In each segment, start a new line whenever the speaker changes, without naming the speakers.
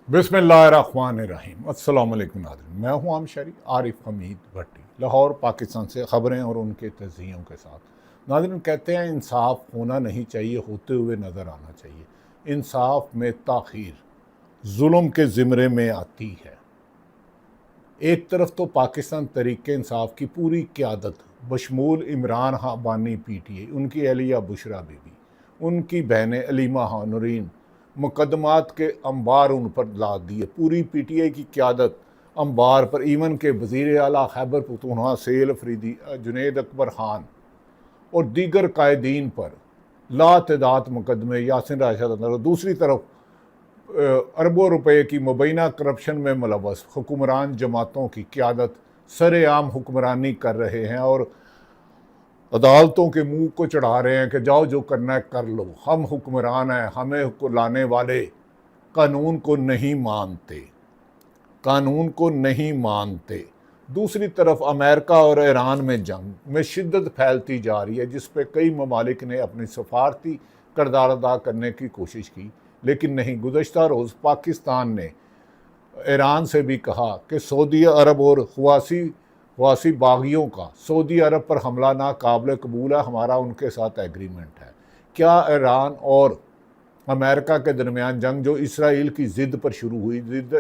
बिस्मिल्लाहिर्रहमानिर्रहीम। अस्सलाम वालेकुम नाज़रीन, मैं हूं आमशरी आरिफ हमीद भट्टी, लाहौर पाकिस्तान से ख़बरें और उनके तज़ियों के साथ। नाज़रीन, कहते हैं इंसाफ होना नहीं चाहिए, होते हुए नज़र आना चाहिए। इंसाफ में ताख़ीर जुल्म के ज़िमरे में आती है। एक तरफ तो पाकिस्तान तहरीक इंसाफ की पूरी क़यादत बशमूल इमरान खान बानी PTI, उनकी अहलिया बुशरा बीबी, उनकी बहनें अलीमा खां, नूरीन, मुकदमात के अंबार उन पर लाद दिए। पूरी PTI की क़यादत अंबार पर, इवन के वज़ीर आला खैबर पख्तूनख्वा सेल अफरीदी, जुनैद अकबर ख़ान और दीगर कायदीन पर लातदाद मुकदमे, यासिन राशिद। दूसरी तरफ अरबों रुपए की मुबैना करप्शन में मुलव्वस हुक्मरान जमातों की क़यादत सरेआम हुक्मरानी कर रहे हैं और अदालतों के मुंह को चढ़ा रहे हैं कि जाओ जो करना है कर लो, हम हुक्मरान हैं, हमें लाने वाले कानून को नहीं मानते, कानून को नहीं मानते। दूसरी तरफ अमेरिका और ईरान में जंग में शिद्दत फैलती जा रही है, जिस पे कई ममालिक ने अपनी सफारती किरदार अदा करने की कोशिश की, लेकिन नहीं। गुज़श्ता रोज़ पाकिस्तान ने ईरान से भी कहा कि सऊदी अरब और हवासी बागियों का सऊदी अरब पर हमला नाकाबिल कबूल है, हमारा उनके साथ एग्रीमेंट है। क्या ईरान और अमेरिका के दरमियान जंग जो इसराइल की ज़िद पर शुरू हुई,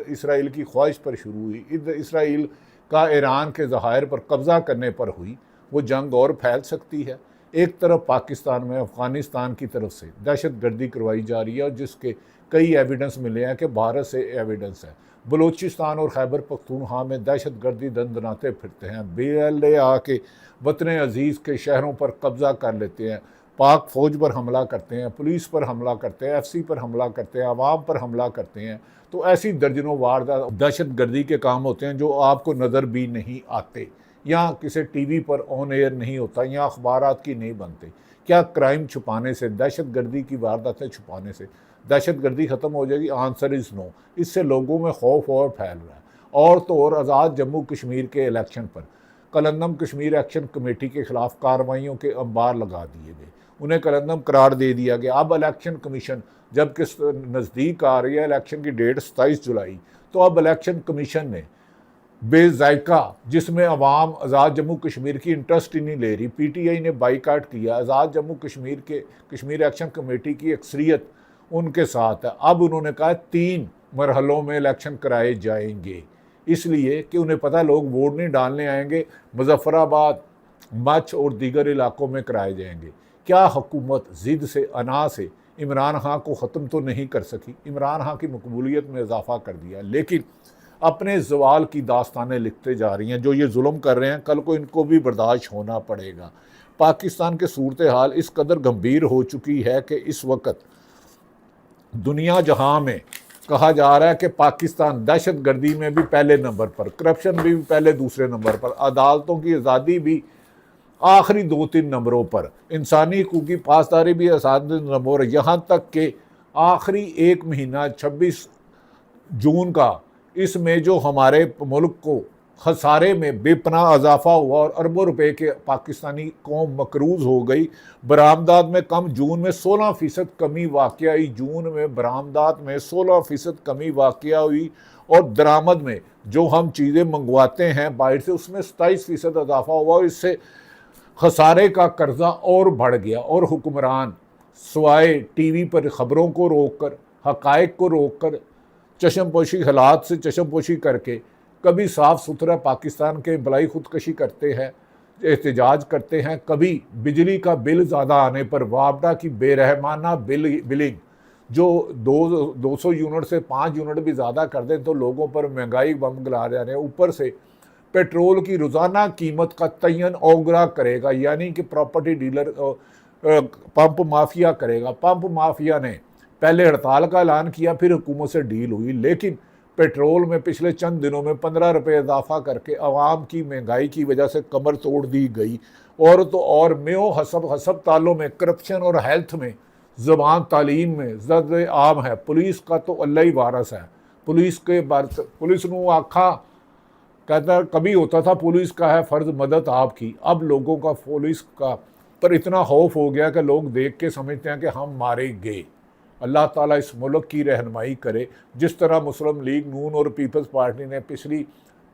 इसराइल की ख्वाहिश पर शुरू हुई, इसराइल का ईरान के ज़खायर पर कब्ज़ा करने पर हुई, वो जंग और फैल सकती है। एक तरफ पाकिस्तान में अफ़गानिस्तान की तरफ से दहशत गर्दी करवाई जा रही है और जिसके कई एविडेंस मिले हैं कि भारत से एविडेंस है। बलूचिस्तान और खैबर पख्तूनख्वा में दहशत गर्दी दंदनाते फिरते हैं। BLA आके वतन अजीज़ के शहरों पर कब्ज़ा कर लेते हैं, पाक फ़ौज पर हमला करते हैं, पुलिस पर हमला करते हैं, FC पर हमला करते हैं, आवाम पर हमला करते हैं। तो ऐसी दर्जनों वारदात दहशत गर्दी के काम होते हैं जो आपको नज़र भी नहीं आते, या किसी TV पर ऑन एयर नहीं होता, या अखबारात की नहीं बनते। क्या क्राइम छुपाने से, दहशत गर्दी की वारदातें छुपाने से दहशत गर्दी ख़त्म हो जाएगी? Answer is no. इससे लोगों में खौफ और फैल रहा है। और तो और आज़ाद जम्मू कश्मीर के इलेक्शन पर कलंदम कश्मीर एक्शन कमेटी के ख़िलाफ़ कार्रवाइयों के अंबार लगा दिए गए, उन्हें कलंदम करार दे दिया गया। अब इलेक्शन कमीशन जबकि नज़दीक आ रही है, इलेक्शन की डेट 27 जुलाई, तो अब इलेक्शन कमीशन ने बेज़ायका, जिसमें अवाम आज़ाद जम्मू कश्मीर की इंटरेस्ट ही नहीं ले रही, PTI ने बाईकाट किया। आज़ाद जम्मू कश्मीर के कश्मीर एक्शन कमेटी की अक्सरियत उनके साथ है। अब उन्होंने कहा 3 मरहलों में इलेक्शन कराए जाएंगे, इसलिए कि उन्हें पता है लोग वोट नहीं डालने आएंगे। मुजफ्फराबाद, मच और दीगर इलाकों में कराए जाएंगे। क्या हुकूमत ज़िद से, अना से इमरान खान को ख़त्म तो नहीं कर सकी? इमरान खान की मकबूलियत में इजाफा कर दिया, लेकिन अपने ज़वाल की दास्तानें लिखते जा रही हैं। जो ये जुल्म कर रहे हैं, कल को इनको भी बर्दाश्त होना पड़ेगा। पाकिस्तान के सूरत हाल इस कदर गंभीर हो चुकी है कि इस वक्त दुनिया जहां में कहा जा रहा है कि पाकिस्तान दहशत गर्दी में भी पहले नंबर पर, करप्शन भी पहले दूसरे नंबर पर, अदालतों की आज़ादी भी आखिरी 2-3 नंबरों पर, इंसानी हकूक़ की पासदारी भी आखिरी नंबर, यहाँ तक कि आखिरी 1 महीना 26 जून का, इसमें जो हमारे मुल्क को खसारे में बेपनाह इजाफा हुआ और अरबों रुपए के पाकिस्तानी कौम मकरूज़ हो गई। बरामदात में कम, जून में 16% कमी वाक़या हुई, जून में बरामदात में 16% कमी वाक़या हुई, और दरामद में जो हम चीज़ें मंगवाते हैं बाहर से, उसमें 27% इजाफा हुआ। इससे खसारे का कर्जा और बढ़ गया और हुक्मरान स्वाय TV पर ख़बरों को रोक कर, हक़ाइक़ को रोक कर, चशमपोशी हालात से चशमपोशी करके, कभी साफ़ सुथरा पाकिस्तान के एम्प्लॉई ख़ुदकशी करते हैं, एहतजाज करते हैं, कभी बिजली का बिल ज़्यादा आने पर वापडा की बेरहमाना बिलिंग, जो 200 यूनिट से 5 यूनिट भी ज़्यादा कर दें तो लोगों पर महंगाई बम गिरा जा रहे हैं। ऊपर से पेट्रोल की रोज़ाना कीमत का तयन ओगरा करेगा, यानी कि प्रॉपर्टी डीलर पंप माफिया करेगा। पंप माफिया ने पहले हड़ताल का ऐलान किया, फिर हुकूमत से डील हुई, लेकिन पेट्रोल में पिछले चंद दिनों में 15 रुपये इजाफा करके आवाम की महंगाई की वजह से कमर तोड़ दी गई। और तो और म्यो हस्पतालों में करप्शन और हेल्थ में, ज़बान तालीम में ज़द आम है। पुलिस का तो अल्लाह ही वारस है। पुलिस नू आखा कहता कभी होता था पुलिस का है फ़र्ज़ मदद आपकी, अब लोगों का पुलिस का पर इतना खौफ हो गया कि लोग देख के समझते हैं कि हम मारे गए। अल्लाह ताला इस मुल्क की रहनुमाई करे। जिस तरह मुस्लिम लीग नून और पीपल्स पार्टी ने पिछली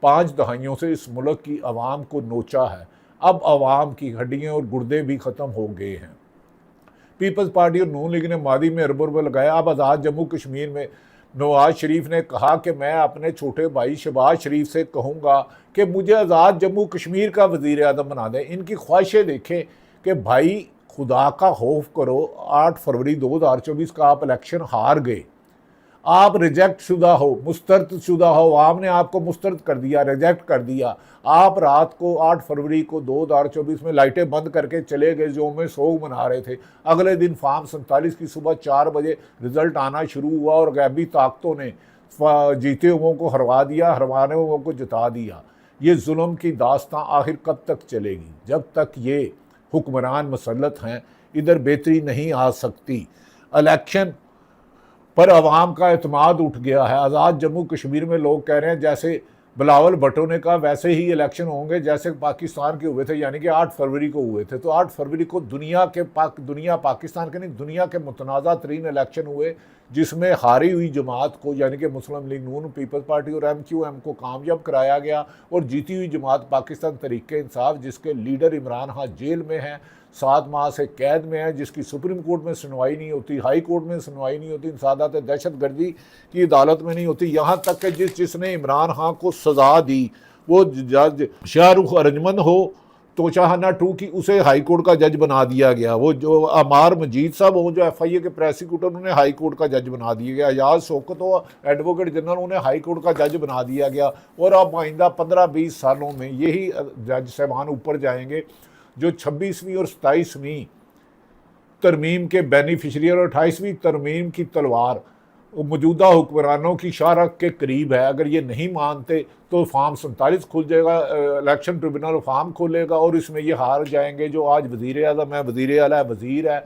5 दहाइयों से इस मुल्क की आवाम को नोचा है, अब आवाम की हड्डियाँ और गुर्दे भी ख़त्म हो गए हैं। पीपल्स पार्टी और नून लीग ने मादी में अरब रुपये लगाया। अब आज़ाद जम्मू कश्मीर में नवाज शरीफ ने कहा कि मैं अपने छोटे भाई शहबाज शरीफ से कहूँगा कि मुझे आज़ाद जम्मू कश्मीर का वज़ीर आज़म बना दें। इनकी ख्वाहिशें देखें कि भाई खुदा का खौफ करो, 8 फरवरी 2024 का आप इलेक्शन हार गए, आप रिजेक्ट शुदा हो, मुस्तरद शुदा हो, आपने आपको मुस्तरद कर दिया, रिजेक्ट कर दिया। आप रात को 8 फरवरी को 2024 में लाइटें बंद करके चले गए, जो में सोग मना रहे थे। अगले दिन फार्म 47 की सुबह 4 बजे रिजल्ट आना शुरू हुआ और गैबी ताकतों ने जीते हुओं को हरवा दिया, हरवाने हुओं को जिता दिया। ये जुल्म की दास्तां आखिर कब तक चलेगी? जब तक ये हुक्मरान मसलत हैं, इधर बेहतरी नहीं आ सकती। इलेक्शन पर अवाम का एतमाद उठ गया है। आज़ाद जम्मू कश्मीर में लोग कह रहे हैं जैसे बिलावल भुट्टो ने कहा वैसे ही इलेक्शन होंगे जैसे पाकिस्तान के हुए थे, यानी कि 8 फरवरी को हुए थे। तो 8 फरवरी को दुनिया पाकिस्तान के नहीं, दुनिया के मुतनाज़ा तरीन इलेक्शन हुए, जिसमें हारी हुई जमात को यानी कि मुस्लिम लीग नून, पीपल्स पार्टी और MQM को कामयाब कराया गया, और जीती हुई जमात पाकिस्तान तहरीक-ए-इंसाफ, जिसके लीडर इमरान खान जेल में हैं, 7 माह से कैद में है, जिसकी सुप्रीम कोर्ट में सुनवाई नहीं होती, हाई कोर्ट में सुनवाई नहीं होती, इंसादात दहशतगर्दी की अदालत में नहीं होती। यहाँ तक कि जिसने इमरान खान को सज़ा दी वो जज शाहरुख अरजमंद हो तोशाखाना 2 की, उसे हाई कोर्ट का जज बना दिया गया। वो जो अमार मजीद साहब हो, जो FIA के प्रोसिक्यूटर, उन्हें हाई कोर्ट का जज बना दिया गया। याज शौकत हो, एडवोकेट जनरल, उन्हें हाई कोर्ट का जज बना दिया गया। और अब आइंदा 15-20 सालों में यही जज साहबान ऊपर जाएंगे जो 26वीं और 27वीं तरमीम के बेनिफिशरी और 28वीं तरमीम की तलवार मौजूदा हुक्मरानों की शाहरख के करीब है। अगर ये नहीं मानते तो फार्म 47 खुल जाएगा, इलेक्शन ट्रिब्यूनल फार्म खोलेगा और इसमें ये हार जाएंगे। जो आज वज़ीर आज़म है, वज़ीर आला है, वज़ीर है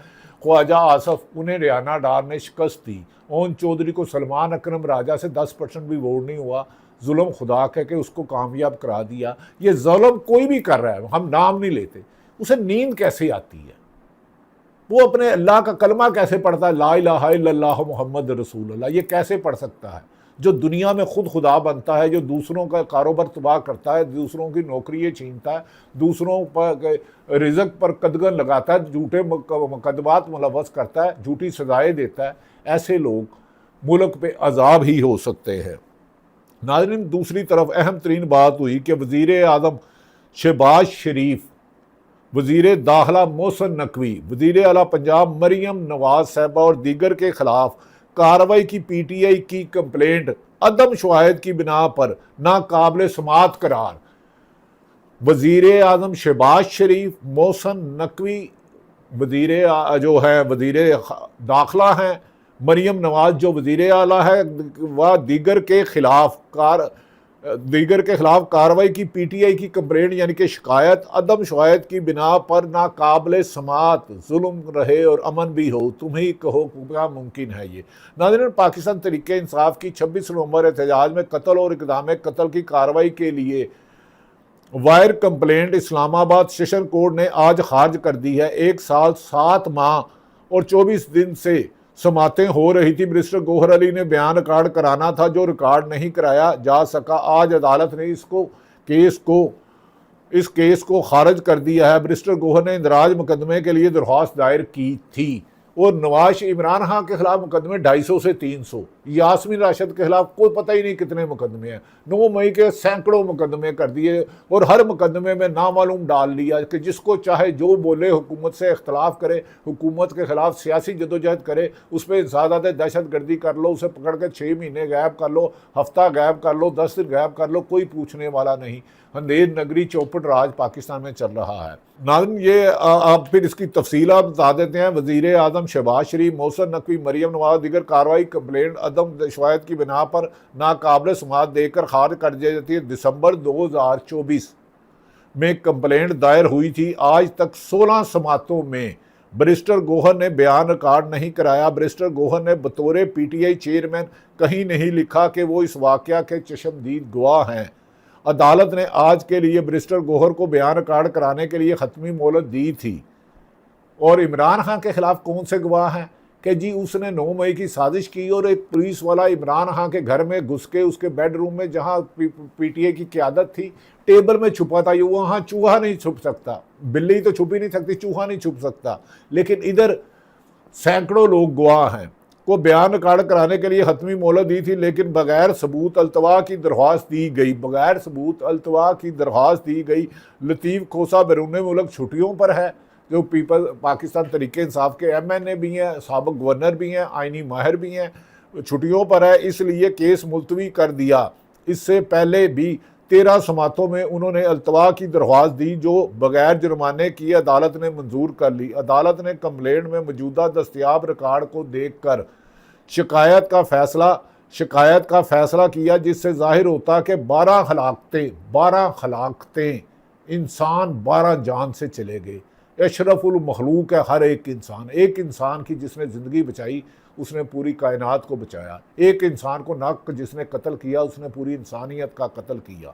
ख्वाजा आसफ, उन्हें रियाना डार ने शिकस्त दी। ओन चौधरी को सलमान अकरम राजा से 10% भी वोट नहीं हुआ। जुल्म खुदा कह के उसको कामयाब करा दिया। ये जुल्म कोई भी कर रहा है, हम नाम नहीं लेते, उसे नींद कैसे आती है? वो अपने अल्लाह का कलमा कैसे पढ़ता है, ला इलाहा इल्लल्लाह मुहम्मद रसूलुल्लाह, ये कैसे पढ़ सकता है? जो दुनिया में खुद खुदा बनता है, जो दूसरों का कारोबार तबाह करता है, दूसरों की नौकरियाँ छीनता है, दूसरों पर रिज़्क़ पर कदगन लगाता है, झूठे मुकदमात मुलव्वस करता है, झूठी सजाएँ देता है, ऐसे लोग मुल्क पे अजाब ही हो सकते हैं। नाज़रीन, दूसरी तरफ अहम तरीन बात हुई कि वज़ीर आज़म शहबाज शरीफ, वज़ीर दाखिला मोहसिन नकवी, वज़ीर आला पंजाब मरियम नवाज साहबा और दीगर के खिलाफ कार्रवाई की PTI की कंप्लेंट अदम शवाहिद की बिना पर नाकाबिल समात करार। वज़ीर आज़म शहबाज शरीफ, मोहसिन नकवी जो है वज़ीर दाखिला हैं, मरियम नवाज जो वज़ीर आला है, वह दीगर के खिलाफ कार्रवाई की PTI की कंप्लेंट यानी कि शिकायत अदम शवाहिद की बिना पर नाकाबिल समात, जुल्म रहे और अमन भी हो, तुम ही कहो क्या मुमकिन है ये? नाज़रीन, पाकिस्तान तहरीक-ए-इंसाफ की 26 नवंबर एहतजाज में कत्ल और इक़दाम कत्ल की कार्रवाई के लिए wire complaint Islamabad session court ने आज खारिज कर दी है। 1 साल 7 माह और 24 दिन से समातें हो रही थी। बैरिस्टर गौहर अली ने बयान रिकॉर्ड कराना था, जो रिकॉर्ड नहीं कराया जा सका। आज अदालत ने इस केस को खारिज कर दिया है। बैरिस्टर गौहर ने इंदराज मुकदमे के लिए दरख्वास्त दायर की थी और नवाज इमरान खान के खिलाफ मुकदमे 250 से 300, यास्मीन राशिद के खिलाफ कोई पता ही नहीं कितने मुकदमे हैं। 9 मई के सैकड़ों मुकदमे कर दिए और हर मुकदमे में नामालूम डाल लिया कि जिसको चाहे जो बोले, हुकूमत से इख्तलाफ करे, हुकूमत के खिलाफ सियासी जदोजहद करे, उस पर इंसादात दहशतगर्दी कर लो, उसे पकड़ के 6 महीने गायब कर लो, हफ्ता गायब कर लो, 10 दिन गायब कर लो, कोई पूछने वाला नहीं। अंधेर नगरी चौपट राज पाकिस्तान में चल रहा है। नाज़रीन, ये आप फिर इसकी तफसीलात बता देते हैं। वज़ीर आज़म शहबाज शरीफ, मोहसिन नकवी, मरियम नवाज दीगर कार्रवाई कंप्लेंट अदम शवाहिद की बिना पर नाकाबिल समात देकर खारिज कर दी जाती है। दिसंबर 2024 में कंप्लेंट दायर हुई थी। आज तक 16 समातों में बैरिस्टर गौहर ने बयान रिकॉर्ड नहीं कराया। बैरिस्टर गौहर ने बतौर PTI चेयरमैन कहीं नहीं लिखा कि वो इस वाक़या के चश्मदीद गवाह हैं। अदालत ने आज के लिए बैरिस्टर गौहर को बयान रिकॉर्ड कराने के लिए ख़त्मी मोहलत दी थी। और इमरान खान के खिलाफ कौन से गवाह हैं? कि जी उसने 9 मई की साजिश की और एक पुलिस वाला इमरान खान के घर में घुस के उसके बेडरूम में जहां पीटीए की क़यादत थी टेबल में छुपा था। ये वहाँ चूहा नहीं छुप सकता, बिल्ली तो छुप ही नहीं सकती, चूहा नहीं छुप सकता। लेकिन इधर सैकड़ों लोग गवाह हैं को बयान रिकॉर्ड कराने के लिए हतमी मोहलत दी थी, लेकिन बगैर सबूत अल्तवा की दरख्वास्त दी गई। बगैर सबूत अल्तवा की दरख्वास्त दी गई। लतीफ़ खोसा बैरून मुल्क छुट्टियों पर है, जो पीपल पाकिस्तान तरीके इंसाफ के MNA भी हैं, साबिक गवर्नर भी हैं, आइनी माहिर भी हैं, छुट्टियों पर है, इसलिए केस मुलतवी कर दिया। इससे पहले भी 13 समातों में उन्होंने अल्तवा की दरख्वास्त दी, जो बगैर जुर्माने की अदालत ने मंजूर कर ली। अदालत ने कंप्लेंट में मौजूदा दस्तयाब रिकॉर्ड को देख कर शिकायत का फैसला किया, जिससे जाहिर होता कि 12 हलाकतें इंसान 12 जान से चले गए। अशरफुल मखलूक है हर एक इंसान की जिसने ज़िंदगी बचाई उसने पूरी कायनात को बचाया। एक इंसान को नक जिसने कत्ल किया उसने पूरी इंसानियत का कत्ल किया।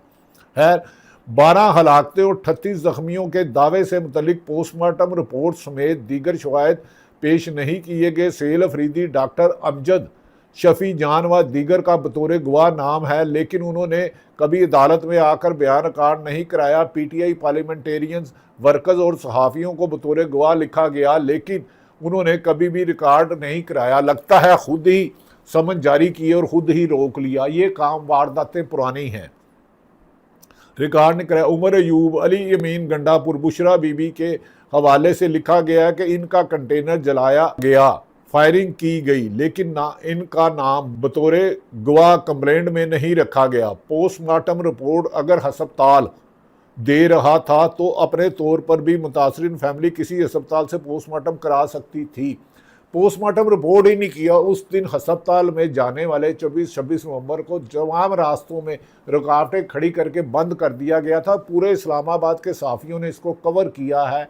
खैर 12 हलाकतें और 38 जख्मियों के दावे से मुतल्लिक पोस्टमार्टम रिपोर्ट समेत दीगर शवाहिद पेश नहीं किए गए। सेल अफरीदी, डॉक्टर अमजद, शफी जान व दीगर का बतौर गवाह नाम है, लेकिन उन्होंने कभी अदालत में आकर बयान रिकॉर्ड नहीं कराया। PTI पार्लियामेंटेरियंस, वर्कर्स और सहाफ़ियों को बतौर गवाह लिखा गया, लेकिन उन्होंने कभी भी रिकॉर्ड नहीं कराया। लगता है खुद ही समन जारी किए और खुद ही रोक लिया। ये काम वारदातें पुरानी हैं, रिकॉर्ड नहीं कराया। उमर अयूब, अली यमीन गंडापुर, बुशरा बीबी के हवाले से लिखा गया कि इनका कंटेनर जलाया गया, फायरिंग की गई, लेकिन इनका नाम बतौर गवाह कंप्लेंट में नहीं रखा गया। पोस्टमार्टम रिपोर्ट अगर हस्पताल दे रहा था तो अपने तौर पर भी मुतासरीन फैमिली किसी अस्पताल से पोस्टमार्टम करा सकती थी। पोस्टमार्टम रिपोर्ट ही नहीं किया। उस दिन अस्पताल में जाने वाले 24-26 नवंबर को तमाम रास्तों में रुकावटें खड़ी करके बंद कर दिया गया था। पूरे इस्लामाबाद के सहाफ़ियों ने इसको कवर किया है।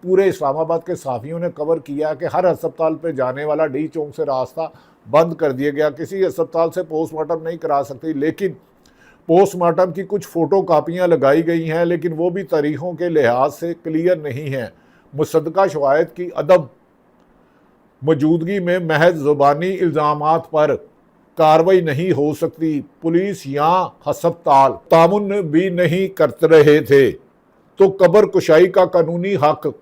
पूरे इस्लामाबाद के सहाफ़ियों ने कवर किया कि हर अस्पताल पे जाने वाला डी चौक से रास्ता बंद कर दिया गया। किसी अस्पताल से पोस्टमार्टम नहीं करा सकती, लेकिन पोस्टमार्टम की कुछ फ़ोटो कापियाँ लगाई गई हैं, लेकिन वो भी तारीखों के लिहाज से क्लियर नहीं हैं। मुसद्दका शवाहिद की अदम मौजूदगी में महज ज़ुबानी इल्ज़ामात पर कार्रवाई नहीं हो सकती। पुलिस या अस्पताल तामुन भी नहीं कर रहे थे तो कब्र कुशाई का कानूनी हक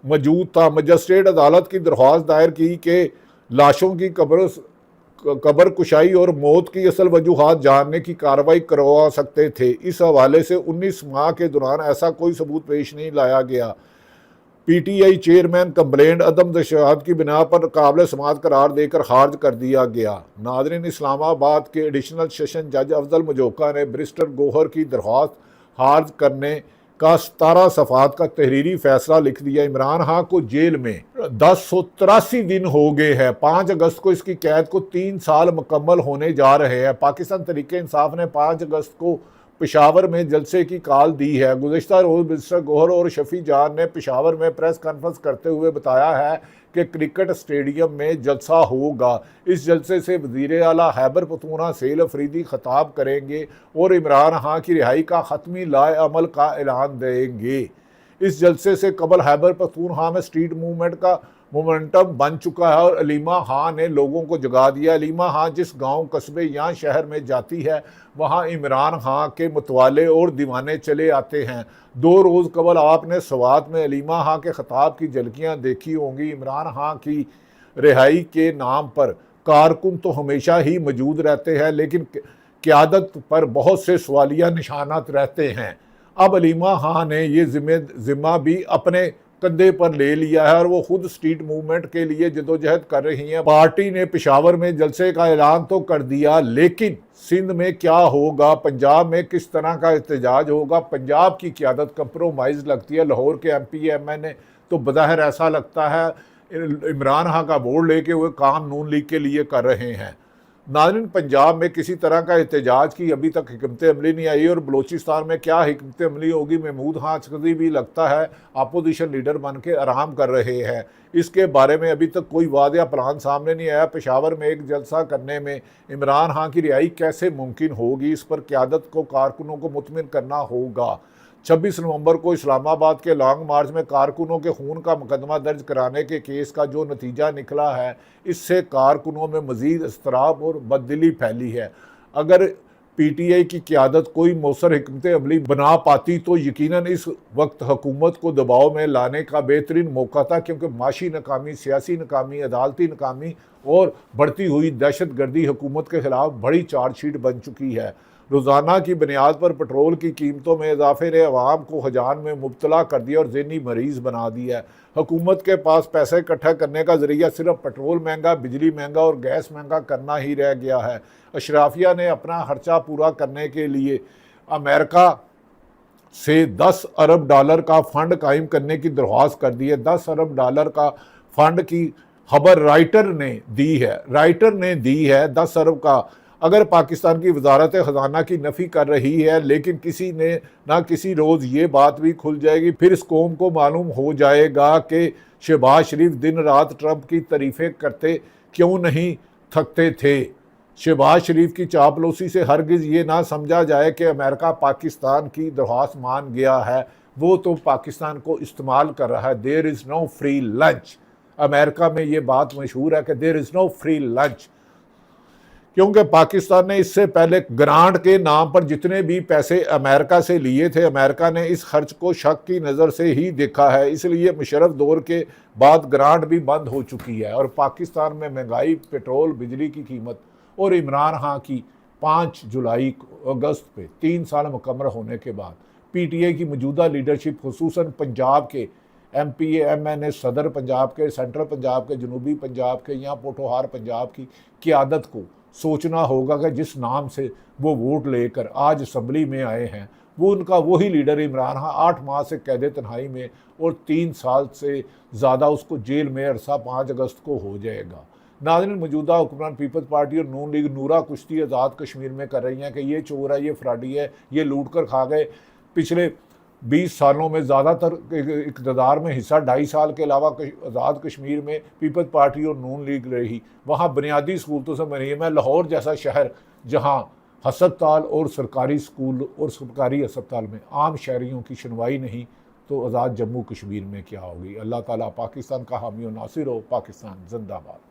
मौजूद था। मजिस्ट्रेट अदालत की दरख्वास्त दायर की कि लाशों की कब्र कुशाई और मौत की असल वजूहात जानने की कार्रवाई करवा सकते थे। इस हवाले से 19 माह के दौरान ऐसा कोई सबूत पेश नहीं लाया गया। PTI चेयरमैन कंप्लेंट अदम दशहाद की बिना पर काबिल समाअत करार देकर खारिज कर दिया गया। नाज़रीन, इस्लामाबाद के एडिशनल सेशन जज अफजल मजोका ने बैरिस्टर गौहर की दरख्वास्त खारिज करने का 17 सफ़ात का तहरीरी फैसला लिख दिया। इमरान खान को जेल में 1083 दिन हो गए हैं। 5 अगस्त को इसकी कैद को 3 साल मुकम्मल होने जा रहे हैं। पाकिस्तान तरीके इंसाफ ने 5 अगस्त को पेशावर में जलसे की कॉल दी है। गुज़श्ता रोज़ बैरिस्टर गौहर और शफी जान ने पेशावर में प्रेस कॉन्फ्रेंस करते हुए बताया है कि क्रिकेट स्टेडियम में जलसा होगा। इस जलसे से वज़ीर आला खैबर पख्तूनख्वा सेल अफरीदी खिताब करेंगे और इमरान खान की रिहाई का हतमी लाए अमल का ऐलान देंगे। इस जलसे से कबल खैबर पख्तूनख्वा में स्ट्रीट मूवमेंट का मोमेंटम बन चुका है और अलीमा खां ने लोगों को जगा दिया। अलीमा खां जिस गांव, कस्बे या शहर में जाती है वहां इमरान खां के मतवाले और दीवाने चले आते हैं। 2 रोज़ कबल आपने स्वात में अलीमा खां के खिताब की झलकियां देखी होंगी। इमरान खां की रिहाई के नाम पर कारकुन तो हमेशा ही मौजूद रहते हैं, लेकिन क़यादत पर बहुत से सवालिया निशानात रहते हैं। अब अलीमा खां ने ये जिम्मा भी अपने कंधे पर ले लिया है और वो खुद स्ट्रीट मूवमेंट के लिए जदोजहद कर रही हैं। पार्टी ने पेशावर में जलसे का ऐलान तो कर दिया, लेकिन सिंध में क्या होगा, पंजाब में किस तरह का एहतजाज होगा। पंजाब की क़यादत कंप्रोमाइज़ लगती है। लाहौर के MP MNA तो बज़ाहिर ऐसा लगता है इमरान खां का बोर्ड लेके हुए काम नून लीग के लिए कर रहे हैं। नाज़रीन, पंजाब में किसी तरह का एहतजाज की अभी तक हिकमत अमली नहीं आई और बलोचिस्तान में क्या हिकमत अमली होगी। महमूद खान अचकज़ई भी लगता है अपोजिशन लीडर बन के आराम कर रहे हैं। इसके बारे में अभी तक कोई वादिया प्लान सामने नहीं आया। पेशावर में एक जलसा करने में इमरान खान की रिहाई कैसे मुमकिन होगी, इस पर क़यादत को कारकुनों को मुतमिन करना होगा। 26 नवंबर को इस्लामाबाद के लॉन्ग मार्च में कारकुनों के खून का मुकदमा दर्ज कराने के केस का जो नतीजा निकला है, इससे कारकुनों में मज़ीद इसतराब और बददिली फैली है। अगर पीटीआई की क़यादत कोई मौसर हिकमत अमली बना पाती तो यकीनन इस वक्त हुकूमत को दबाव में लाने का बेहतरीन मौका था, क्योंकि माशी नाकामी, सियासी नाकामी, अदालती नाकामी और बढ़ती हुई दहशत गर्दी हुकूमत के खिलाफ बड़ी चार्जशीट बन चुकी है। रोज़ाना की बुनियाद पर पेट्रोल की कीमतों में इजाफे ने अवाम को हजान में मुब्तला कर दिया और ज़हनी मरीज़ बना दिया है। हुकूमत के पास पैसा इकट्ठा करने का ज़रिया सिर्फ पेट्रोल महंगा, बिजली महंगा और गैस महंगा करना ही रह गया है। अशराफिया ने अपना खर्चा पूरा करने के लिए अमेरिका से 10 अरब डॉलर का फ़ंड कायम करने की दरख्वास्त कर दी है। 10 अरब डॉलर का फ़ंड की खबर राइटर ने दी है 10 अरब का। अगर पाकिस्तान की वजारत ख़जाना की नफ़ी कर रही है, लेकिन किसी ने ना किसी रोज़ ये बात भी खुल जाएगी, फिर इस कौम को मालूम हो जाएगा कि शहबाज शरीफ दिन रात ट्रंप की तारीफ़ें करते क्यों नहीं थकते थे। शहबाज शरीफ की चापलूसी से हरगिज़ ये ना समझा जाए कि अमेरिका पाकिस्तान की दरख्वास्त मान गया है, वो तो पाकिस्तान को इस्तेमाल कर रहा है। There is no free lunch. America में ये बात मशहूर है कि there is no free lunch, क्योंकि पाकिस्तान ने इससे पहले ग्रांट के नाम पर जितने भी पैसे अमेरिका से लिए थे, अमेरिका ने इस खर्च को शक की नज़र से ही देखा है। इसलिए मुशर्रफ दौर के बाद ग्रांट भी बंद हो चुकी है और पाकिस्तान में महंगाई, पेट्रोल, बिजली की कीमत और इमरान खान की 5 जुलाई अगस्त पे 3 साल मुकम्मल होने के बाद पीटीआई की मौजूदा लीडरशिप, खुसूसन पंजाब के एमपी एमएनए सदर पंजाब के, सेंट्रल पंजाब के, जनूबी पंजाब के या पोठोहार पंजाब की क़यादत को सोचना होगा कि जिस नाम से वो वोट लेकर आज असम्बली में आए हैं, वो उनका वही लीडर इमरान खान 8 माह से कैद तन्हाई में और 3 साल से ज़्यादा उसको जेल में अरसा 5 अगस्त को हो जाएगा। नाज़रीन, मौजूदा हुक्मरान पीपल्स पार्टी और नून लीग नूरा कुश्ती आज़ाद कश्मीर में कर रही हैं कि ये चोर है, ये फ्राडी है, ये लूट कर खा गए। पिछले 20 सालों में ज़्यादातर इक़्तिदार में हिस्सा 2.5 साल के अलावा आज़ाद कश्मीर में पीपल्स पार्टी और नून लीग रही। वहाँ बुनियादी सहूलतों से मरीम है। लाहौर जैसा शहर जहाँ हस्पताल और सरकारी स्कूल और सरकारी अस्पताल में आम शहरियों की सुनवाई नहीं, तो आज़ाद जम्मू कश्मीर में क्या होगी। अल्लाह ताला पाकिस्तान का हामी और नासिर हो। पाकिस्तान जिंदाबाद।